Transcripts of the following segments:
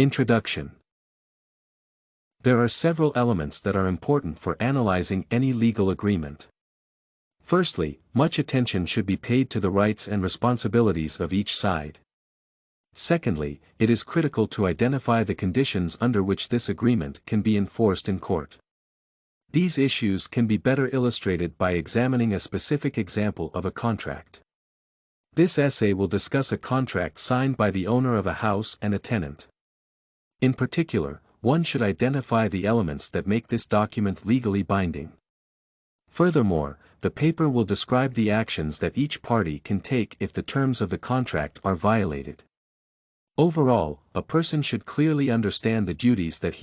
Introduction. There are several elements that are important for analyzing any legal agreement. Firstly, much attention should be paid to the rights and responsibilities of each side. Secondly, it is critical to identify the conditions under which this agreement can be enforced in court. These issues can be better illustrated by examining a specific example of a contract. This essay will discuss a contract signed by the owner of a house and a tenant. In particular, one should identify the elements that make this document legally binding. Furthermore, the paper will describe the actions that each party can take if the terms of the contract are violated. Overall, a person should clearly understand the duties that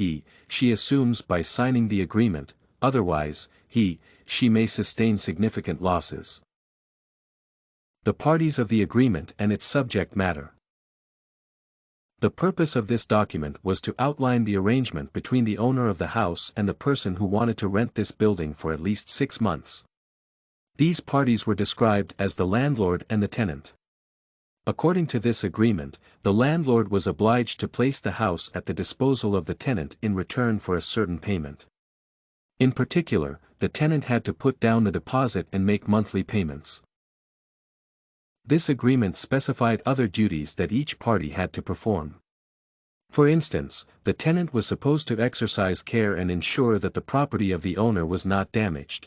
she assumes by signing the agreement, otherwise, she may sustain significant losses. The parties of the agreement and its subject matter. The purpose of this document was to outline the arrangement between the owner of the house and the person who wanted to rent this building for at least 6 months. These parties were described as the landlord and the tenant. According to this agreement, the landlord was obliged to place the house at the disposal of the tenant in return for a certain payment. In particular, the tenant had to put down the deposit and make monthly payments. This agreement specified other duties that each party had to perform. For instance, the tenant was supposed to exercise care and ensure that the property of the owner was not damaged.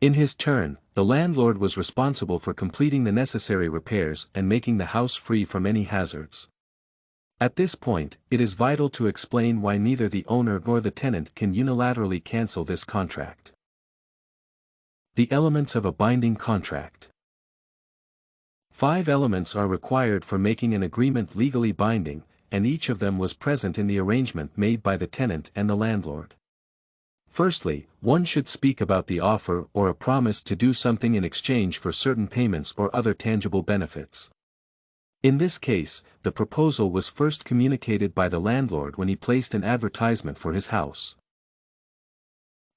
In his turn, the landlord was responsible for completing the necessary repairs and making the house free from any hazards. At this point, it is vital to explain why neither the owner nor the tenant can unilaterally cancel this contract. The elements of a binding contract. 5 elements are required for making an agreement legally binding, and each of them was present in the arrangement made by the tenant and the landlord. Firstly, one should speak about the offer or a promise to do something in exchange for certain payments or other tangible benefits. In this case, the proposal was first communicated by the landlord when he placed an advertisement for his house.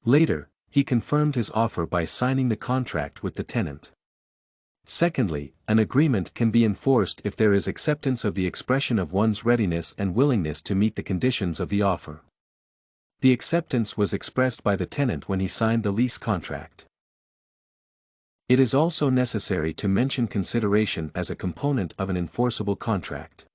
Later, he confirmed his offer by signing the contract with the tenant. Secondly, an agreement can be enforced if there is acceptance of the expression of one's readiness and willingness to meet the conditions of the offer. The acceptance was expressed by the tenant when he signed the lease contract. It is also necessary to mention consideration as a component of an enforceable contract.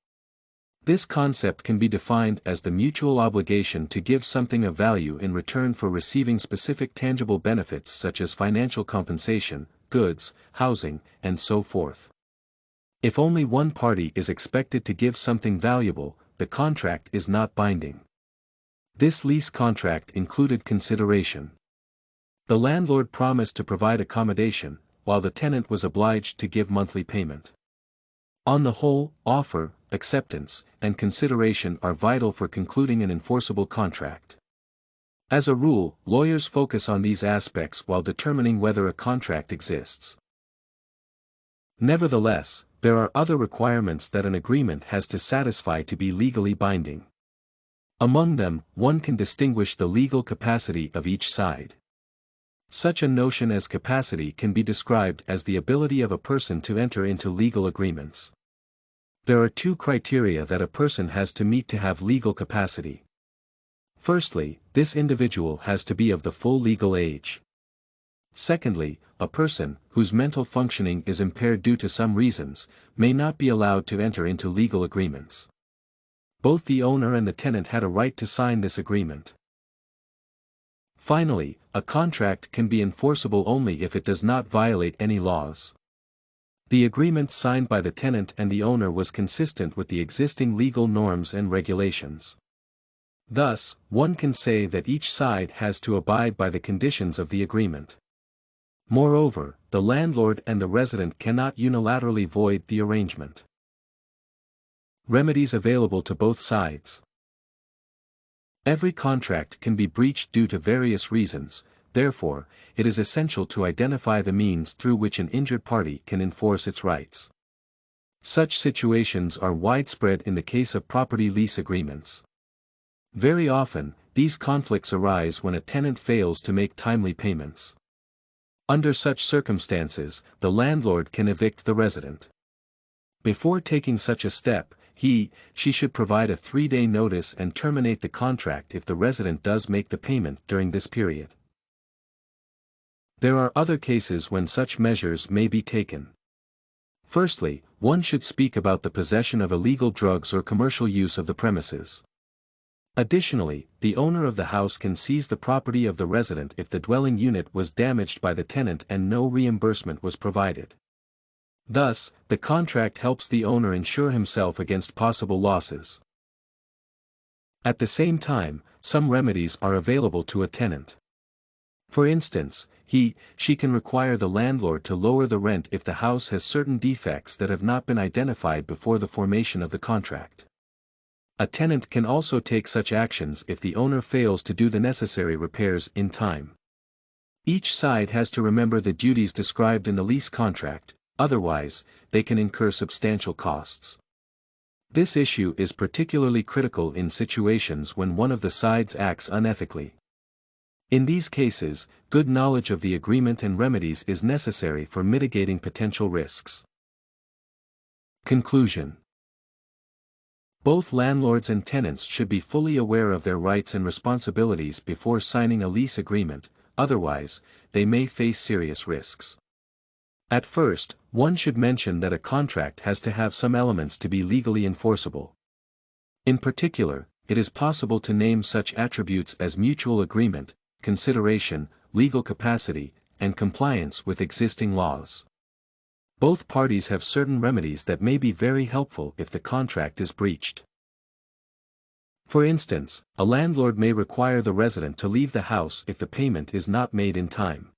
This concept can be defined as the mutual obligation to give something of value in return for receiving specific tangible benefits such as financial compensation, goods, housing, and so forth. If only one party is expected to give something valuable, the contract is not binding. This lease contract included consideration. The landlord promised to provide accommodation, while the tenant was obliged to give monthly payment. On the whole, offer, acceptance, and consideration are vital for concluding an enforceable contract. As a rule, lawyers focus on these aspects while determining whether a contract exists. Nevertheless, there are other requirements that an agreement has to satisfy to be legally binding. Among them, one can distinguish the legal capacity of each side. Such a notion as capacity can be described as the ability of a person to enter into legal agreements. There are 2 criteria that a person has to meet to have legal capacity. Firstly, this individual has to be of the full legal age. Secondly, a person, whose mental functioning is impaired due to some reasons, may not be allowed to enter into legal agreements. Both the owner and the tenant had a right to sign this agreement. Finally, a contract can be enforceable only if it does not violate any laws. The agreement signed by the tenant and the owner was consistent with the existing legal norms and regulations. Thus, one can say that each side has to abide by the conditions of the agreement. Moreover, the landlord and the resident cannot unilaterally void the arrangement. Remedies available to both sides. Every contract can be breached due to various reasons, therefore, it is essential to identify the means through which an injured party can enforce its rights. Such situations are widespread in the case of property lease agreements. Very often, these conflicts arise when a tenant fails to make timely payments. Under such circumstances, the landlord can evict the resident. Before taking such a step, she should provide a 3-day notice and terminate the contract if the resident does make the payment during this period. There are other cases when such measures may be taken. Firstly, one should speak about the possession of illegal drugs or commercial use of the premises. Additionally, the owner of the house can seize the property of the resident if the dwelling unit was damaged by the tenant and no reimbursement was provided. Thus, the contract helps the owner insure himself against possible losses. At the same time, some remedies are available to a tenant. For instance, she can require the landlord to lower the rent if the house has certain defects that have not been identified before the formation of the contract. A tenant can also take such actions if the owner fails to do the necessary repairs in time. Each side has to remember the duties described in the lease contract, otherwise, they can incur substantial costs. This issue is particularly critical in situations when one of the sides acts unethically. In these cases, good knowledge of the agreement and remedies is necessary for mitigating potential risks. Conclusion. Both landlords and tenants should be fully aware of their rights and responsibilities before signing a lease agreement, otherwise, they may face serious risks. At first, one should mention that a contract has to have some elements to be legally enforceable. In particular, it is possible to name such attributes as mutual agreement, consideration, legal capacity, and compliance with existing laws. Both parties have certain remedies that may be very helpful if the contract is breached. For instance, a landlord may require the resident to leave the house if the payment is not made in time.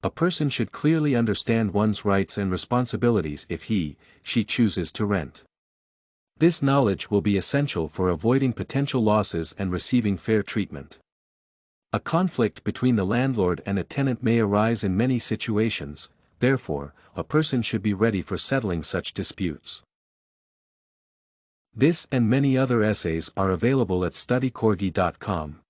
A person should clearly understand one's rights and responsibilities if she chooses to rent. This knowledge will be essential for avoiding potential losses and receiving fair treatment. A conflict between the landlord and a tenant may arise in many situations, therefore, a person should be ready for settling such disputes. This and many other essays are available at studycorgi.com.